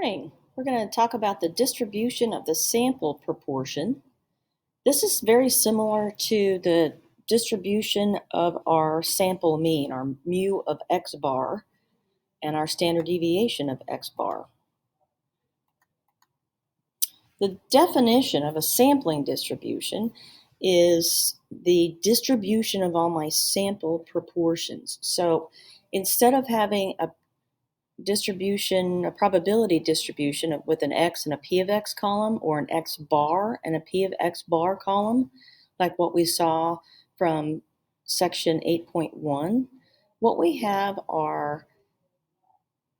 morning. We're going to talk about the distribution of the sample proportion. This is very similar to the distribution of our sample mean, our mu of x bar, and our standard deviation of x bar. The definition of a sampling distribution is the distribution of all my sample proportions. So instead of having a probability distribution with an x and a p of x column, or an x bar and a p of x bar column, like what we saw from section 8.1, what we have are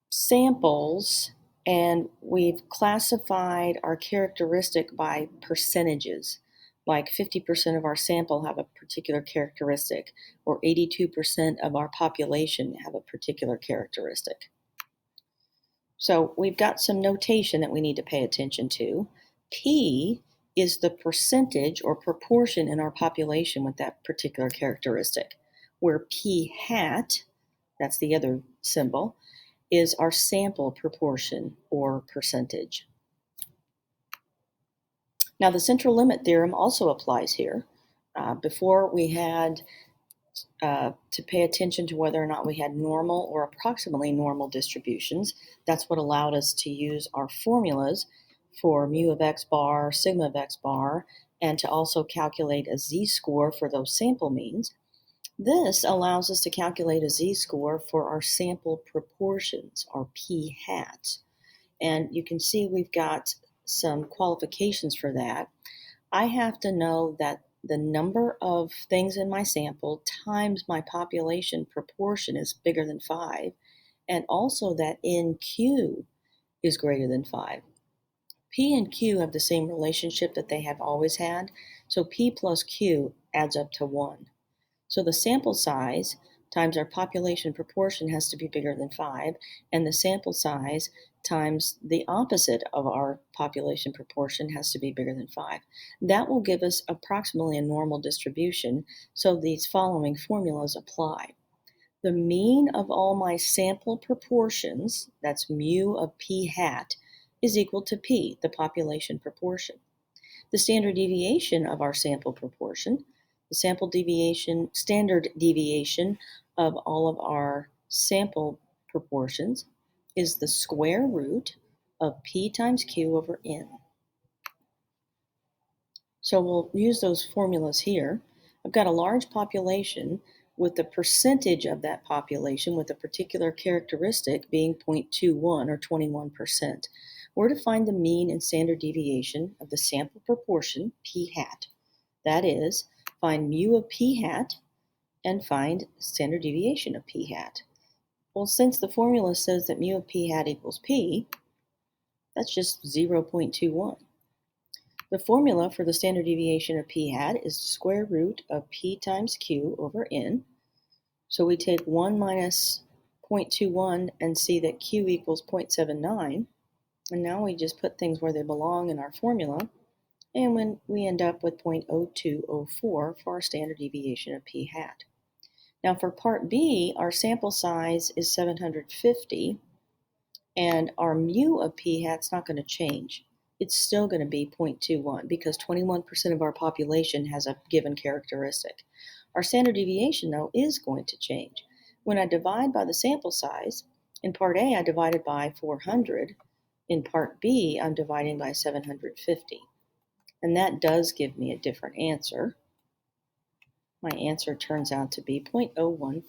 samples, and we've classified our characteristic by percentages. Like 50% of our sample have a particular characteristic, or 82% of our population have a particular characteristic. So we've got some notation that we need to pay attention to. P is the percentage or proportion in our population with that particular characteristic, where P hat, that's the other symbol, is our sample proportion or percentage. Now the central limit theorem also applies here. Before we had to pay attention to whether or not we had normal or approximately normal distributions. That's what allowed us to use our formulas for mu of x bar, sigma of x bar, and to also calculate a z-score for those sample means. This allows us to calculate a z-score for our sample proportions, our p hats. And you can see we've got some qualifications for that. I have to know that the number of things in my sample times my population proportion is bigger than 5, and also that NQ is greater than 5. P and Q have the same relationship that they have always had, so P plus Q adds up to 1. So the sample size times our population proportion has to be bigger than 5, and the sample size times the opposite of our population proportion has to be bigger than 5. That will give us approximately a normal distribution, so these following formulas apply. The mean of all my sample proportions, that's mu of p hat, is equal to p, the population proportion. The standard deviation of our sample proportion, the standard deviation of all of our sample proportions, is the square root of p times q over n. So we'll use those formulas here. I've got a large population with the percentage of that population with a particular characteristic being 0.21 or 21%. We're to find the mean and standard deviation of the sample proportion, p hat. That is, find mu of p hat and find standard deviation of p hat. Well, since the formula says that mu of p hat equals p, that's just 0.21. The formula for the standard deviation of p hat is the square root of p times q over n. So we take 1 minus 0.21 and see that q equals 0.79. And now we just put things where they belong in our formula. And when we end up with 0.0204 for our standard deviation of p hat. Now for part B, our sample size is 750, and our mu of p hat's not going to change. It's still going to be 0.21 because 21% of our population has a given characteristic. Our standard deviation, though, is going to change. When I divide by the sample size, in part A I divided by 400, in part B I'm dividing by 750. And that does give me a different answer. My answer turns out to be 0.014.